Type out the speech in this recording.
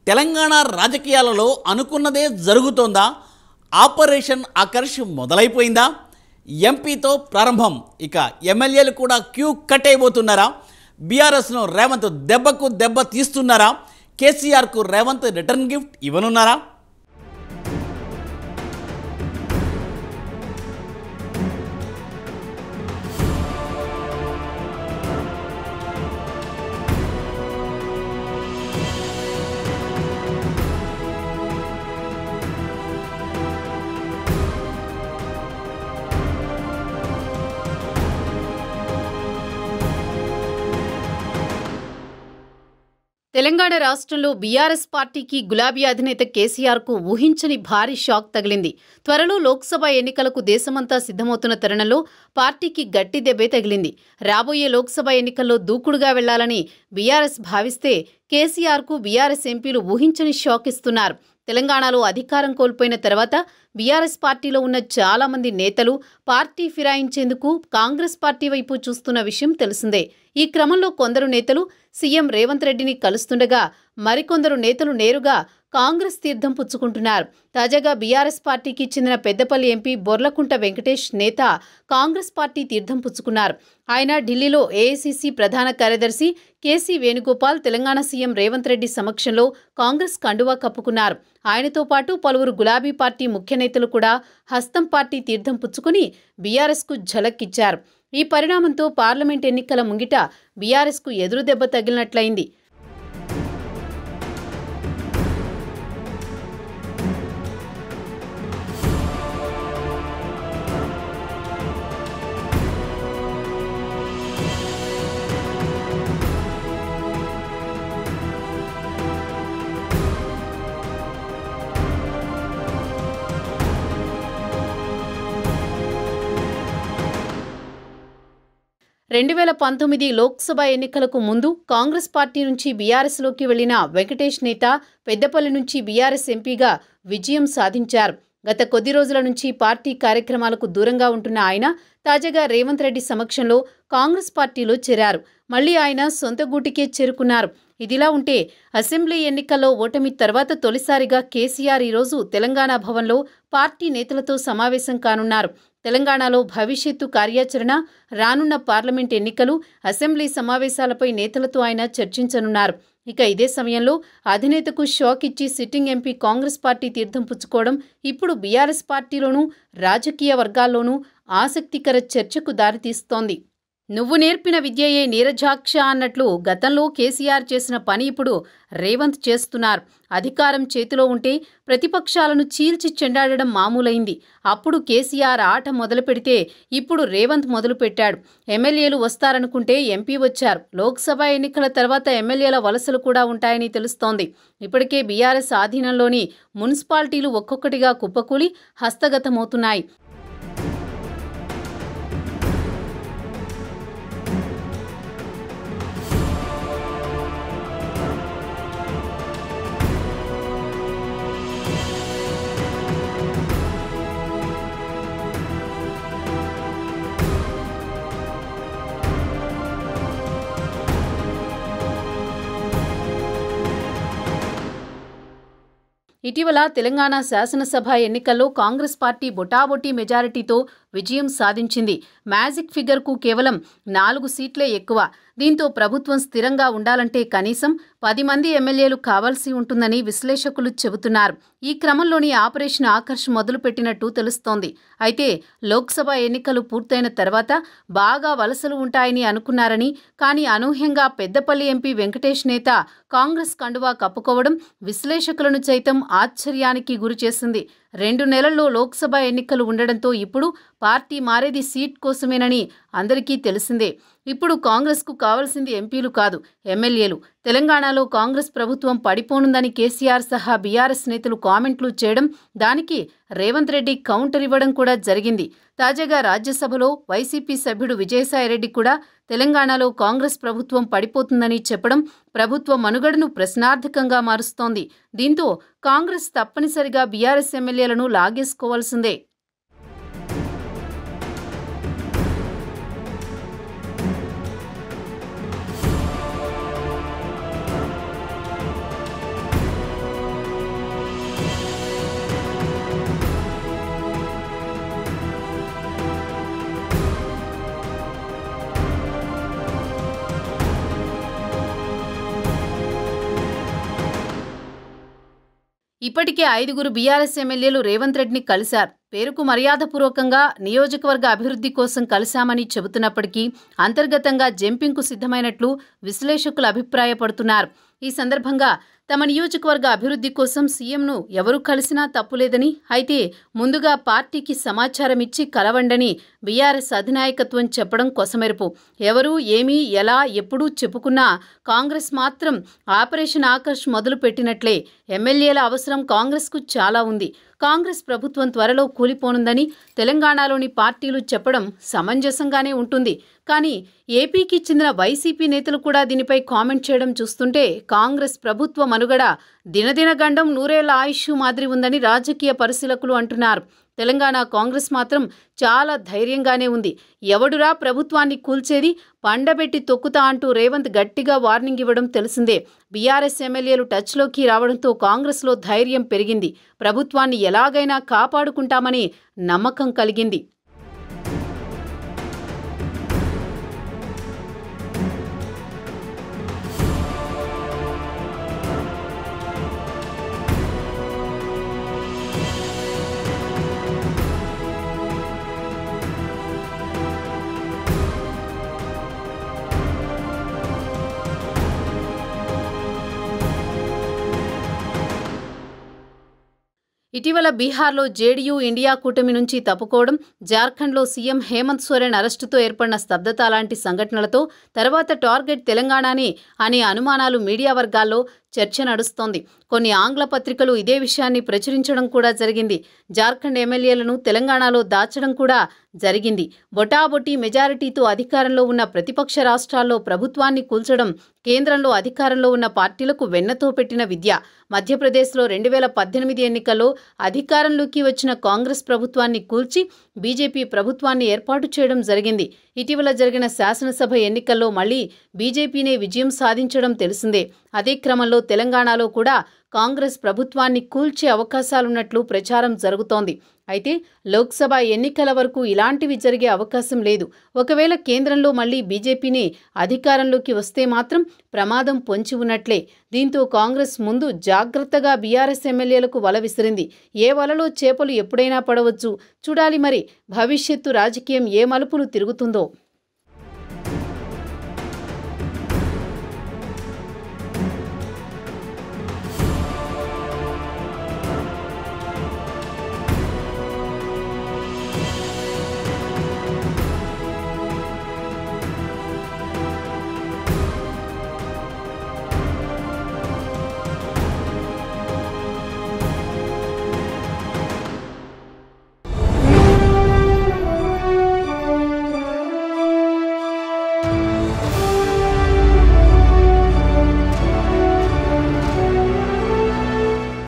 తెలంగాణ రాజకీయాలలో అనుకున్నదే జరుగుతోందా? ఆపరేషన్ ఆకర్ష్ మొదలైపోయిందా? ఎంపీతో ప్రారంభం, ఇక ఎమ్మెల్యేలు కూడా క్యూ కట్ అయిపోతున్నారా? బీఆర్ఎస్ను రేవంత్ దెబ్బకు దెబ్బ తీస్తున్నారా? కేసీఆర్కు రేవంత్ రిటర్న్ గిఫ్ట్ ఇవ్వనున్నారా? తెలంగాణ రాష్ట్రంలో బీఆర్ఎస్ పార్టీకి గులాబీ అధినేత కేసీఆర్కు ఊహించని భారీ షాక్ తగిలింది. త్వరలో లోక్సభ ఎన్నికలకు దేశమంతా సిద్ధమవుతున్న తరుణంలో పార్టీకి గట్టి దెబ్బే తగిలింది. రాబోయే లోక్సభ ఎన్నికల్లో దూకుడుగా వెళ్లాలని బీఆర్ఎస్ భావిస్తే కేసీఆర్కు బీఆర్ఎస్ ఎంపీలు ఊహించని షాక్ ఇస్తున్నారు. తెలంగాణలో అధికారం కోల్పోయిన తర్వాత బీఆర్ఎస్ పార్టీలో ఉన్న చాలా మంది నేతలు పార్టీ ఫిరాయించేందుకు కాంగ్రెస్ పార్టీ వైపు చూస్తున్న విషయం తెలిసిందే. ఈ క్రమంలో కొందరు నేతలు సీఎం రేవంత్ రెడ్డిని కలుస్తుండగా మరికొందరు నేతలు నేరుగా కాంగ్రెస్ తీర్థం పుచ్చుకుంటున్నారు. తాజాగా బీఆర్ఎస్ పార్టీకి చెందిన పెద్దపల్లి ఎంపీ బొర్లకుంట వెంకటేష్ నేత కాంగ్రెస్ పార్టీ తీర్థం పుచ్చుకున్నారు. ఆయన ఢిల్లీలో ఏఐసీసీ ప్రధాన కార్యదర్శి కేసీ వేణుగోపాల్ తెలంగాణ సీఎం రేవంత్ రెడ్డి సమక్షంలో కాంగ్రెస్ కండువా కప్పుకున్నారు. ఆయనతో పాటు పలువురు గులాబీ పార్టీ ముఖ్య నేతలు కూడా హస్తం పార్టీ తీర్థం పుచ్చుకుని బీఆర్ఎస్కు ఝలక్కిచ్చారు. ఈ పరిణామంతో పార్లమెంట్ ఎన్నికల ముంగిట బీఆర్ఎస్కు ఎదురుదెబ్బ తగిలినట్లయింది. రెండు 2019 లోక్సభ ఎన్నికలకు ముందు కాంగ్రెస్ పార్టీ నుంచి బీఆర్ఎస్లోకి వెళ్లిన వెంకటేష్ నేత పెద్దపల్లి నుంచి బీఆర్ఎస్ ఎంపీగా విజయం సాధించారు. గత కొద్ది రోజుల నుంచి పార్టీ కార్యక్రమాలకు దూరంగా ఉంటున్న ఆయన తాజాగా రేవంత్ రెడ్డి సమక్షంలో కాంగ్రెస్ పార్టీలో చేరారు. మళ్లీ ఆయన సొంత గూటికే చేరుకున్నారు. ఇదిలా ఉంటే అసెంబ్లీ ఎన్నికల్లో ఓటమి తర్వాత తొలిసారిగా కేసీఆర్ ఈరోజు తెలంగాణ భవన్లో పార్టీ నేతలతో సమావేశం కానున్నారు. తెలంగాణలో భవిష్యత్తు కార్యాచరణ, రానున్న పార్లమెంట్ ఎన్నికలు, అసెంబ్లీ సమావేశాలపై నేతలతో ఆయన చర్చించనున్నారు. ఇక ఇదే సమయంలో అధినేతకు షాక్ ఇచ్చి సిట్టింగ్ ఎంపీ కాంగ్రెస్ పార్టీ తీర్థం పుచ్చుకోవడం ఇప్పుడు బీఆర్ఎస్ పార్టీలోనూ రాజకీయ వర్గాల్లోనూ ఆసక్తికర చర్చకు దారితీస్తోంది. నువ్వు నేర్పిన విద్యయే నీరజాక్ష అన్నట్లు గతంలో కేసీఆర్ చేసిన పని ఇప్పుడు రేవంత్ చేస్తున్నారు. అధికారం చేతిలో ఉంటే ప్రతిపక్షాలను చీల్చి చెండాడడం మామూలైంది. అప్పుడు కేసీఆర్ ఆట మొదలు పెడితే ఇప్పుడు రేవంత్ మొదలుపెట్టాడు. ఎమ్మెల్యేలు వస్తారనుకుంటే ఎంపీ వచ్చారు. లోక్సభ ఎన్నికల తర్వాత ఎమ్మెల్యేల వలసలు కూడా ఉంటాయని తెలుస్తోంది. ఇప్పటికే బీఆర్ఎస్ ఆధీనంలోని మున్సిపాలిటీలు ఒక్కొక్కటిగా కుప్పకూలి హస్తగతమవుతున్నాయి. ఇటీవల తెలంగాణ శాసనసభ ఎన్నికల్లో కాంగ్రెస్ పార్టీ బొటాబొటీ మెజారిటీతో విజయం సాధించింది. మ్యాజిక్ ఫిగర్కు కేవలం 4 సీట్లే ఎక్కువ. దీంతో ప్రభుత్వం స్థిరంగా ఉండాలంటే కనీసం 10 మంది ఎమ్మెల్యేలు కావాల్సి ఉంటుందని విశ్లేషకులు చెబుతున్నారు. ఈ క్రమంలోని ఆపరేషన్ ఆకర్ష్ మొదలుపెట్టినట్టు తెలుస్తోంది. అయితే లోక్సభ ఎన్నికలు పూర్తయిన తర్వాత బాగా వలసలు ఉంటాయని అనుకున్నారని, కానీ అనూహ్యంగా పెద్దపల్లి ఎంపీ వెంకటేష్ నేత కాంగ్రెస్ కండువా కప్పుకోవడం విశ్లేషకులను సైతం ఆశ్చర్యానికి గురిచేసింది. 2 నెలల్లో లోక్సభ ఎన్నికలు ఉండడంతో ఇప్పుడు పార్టీ మారేది సీట్ కోసమేనని అందరికీ తెలిసిందే. ఇప్పుడు కాంగ్రెస్కు కావాల్సింది ఎంపీలు కాదు, ఎమ్మెల్యేలు. తెలంగాణలో కాంగ్రెస్ ప్రభుత్వం పడిపోనుందని కేసీఆర్ సహా బీఆర్ఎస్ నేతలు కామెంట్లు చేయడం, దానికి రేవంత్ రెడ్డి కౌంటర్ ఇవ్వడం కూడా జరిగింది. తాజాగా రాజ్యసభలో వైసీపీ సభ్యుడు విజయసాయిరెడ్డి కూడా తెలంగాణలో కాంగ్రెస్ ప్రభుత్వం పడిపోతుందని చెప్పడం ప్రభుత్వ మనుగడను ప్రశ్నార్థకంగా మారుస్తోంది. దీంతో కాంగ్రెస్ తప్పనిసరిగా బీఆర్ఎస్ ఎమ్మెల్యేలను లాగేసుకోవాల్సిందే. ఇప్పటికే 5గురు బీఆర్ఎస్ ఎమ్మెల్యేలు రేవంత్ రెడ్డిని కలిశారు. పేరుకు మర్యాదపూర్వకంగా నియోజకవర్గ అభివృద్ధి కోసం కలిశామని చెబుతున్నప్పటికీ అంతర్గతంగా జంపింగ్కు సిద్ధమైనట్లు విశ్లేషకులు అభిప్రాయపడుతున్నారు. ఈ సందర్భంగా తమ నియోజకవర్గ అభివృద్ధి కోసం సీఎంను ఎవరు కలిసినా తప్పులేదని, అయితే ముందుగా పార్టీకి సమాచారం ఇచ్చి కలవండని బీఆర్ఎస్ అధినాయకత్వం చెప్పడం కొసమెరుపు. ఎవరు ఏమీ ఎలా ఎప్పుడూ చెప్పుకున్నా కాంగ్రెస్ మాత్రం ఆపరేషన్ ఆకర్ష్ మొదలు పెట్టినట్లే. ఎమ్మెల్యేల అవసరం కాంగ్రెస్కు చాలా ఉంది. కాంగ్రెస్ ప్రభుత్వం త్వరలో కూలిపోనుందని తెలంగాణలోని పార్టీలు చెప్పడం సమంజసంగానే ఉంటుంది. కానీ ఏపీకి చెందిన వైసీపీ నేతలు కూడా దీనిపై కామెంట్ చేయడం చూస్తుంటే కాంగ్రెస్ ప్రభుత్వ మనుగడ దినదిన గండం నూరేళ్ల ఆయుష్ మాదిరి ఉందని రాజకీయ పరిశీలకులు అంటున్నారు. తెలంగాణ కాంగ్రెస్ మాత్రం చాలా ధైర్యంగానే ఉంది. ఎవడురా ప్రభుత్వాన్ని కూల్చేది, పండబెట్టి తొక్కుతా అంటూ రేవంత్ గట్టిగా వార్నింగ్ ఇవ్వడం తెలిసిందే. బీఆర్ఎస్ ఎమ్మెల్యేలు టచ్లోకి రావడంతో కాంగ్రెస్లో ధైర్యం పెరిగింది. ప్రభుత్వాన్ని ఎలాగైనా కాపాడుకుంటామని నమ్మకం కలిగింది. ఇటీవల బీహార్లో జేడీయూ ఇండియా కూటమి నుంచి తప్పుకోవడం, జార్ఖండ్లో సీఎం హేమంత్ సోరెన్ అరెస్టుతో ఏర్పడిన స్తబ్దత లాంటి సంఘటనలతో తర్వాత టార్గెట్ తెలంగాణనే అనే అనుమానాలు మీడియా వర్గాల్లో చర్చ నడుస్తోంది. కొన్ని ఆంగ్ల పత్రికలు ఇదే విషయాన్ని ప్రచురించడం కూడా జరిగింది. జార్ఖండ్ ఎమ్మెల్యేలను తెలంగాణలో దాచడం కూడా జరిగింది. బొటాబొటీ మెజారిటీతో అధికారంలో ఉన్న ప్రతిపక్ష రాష్ట్రాల్లో ప్రభుత్వాన్ని కూల్చడం కేంద్రంలో అధికారంలో ఉన్న పార్టీలకు వెన్నతో పెట్టిన విద్య. మధ్యప్రదేశ్లో 2018 ఎన్నికల్లో అధికారంలోకి వచ్చిన కాంగ్రెస్ ప్రభుత్వాన్ని కూల్చి బీజేపీ ప్రభుత్వాన్ని ఏర్పాటు చేయడం జరిగింది. ఇటీవల జరిగిన శాసనసభ ఎన్నికల్లో మళ్లీ బీజేపీనే విజయం సాధించడం తెలిసిందే. అదే క్రమంలో తెలంగాణలో కూడా కాంగ్రెస్ ప్రభుత్వాన్ని కూల్చే అవకాశాలున్నట్లు ప్రచారం జరుగుతోంది. అయితే లోక్సభ ఎన్నికల వరకు ఇలాంటివి జరిగే అవకాశం లేదు. ఒకవేళ కేంద్రంలో మళ్లీ బీజేపీని అధికారంలోకి వస్తే మాత్రం ప్రమాదం పొంచి ఉన్నట్లే. దీంతో కాంగ్రెస్ ముందు జాగ్రత్తగా బీఆర్ఎస్ ఎమ్మెల్యేలకు వల విసిరింది. ఏ వలలో చేపలు ఎప్పుడైనా పడవచ్చు. చూడాలి మరి భవిష్యత్తు రాజకీయం ఏ మలుపులు తిరుగుతుందో.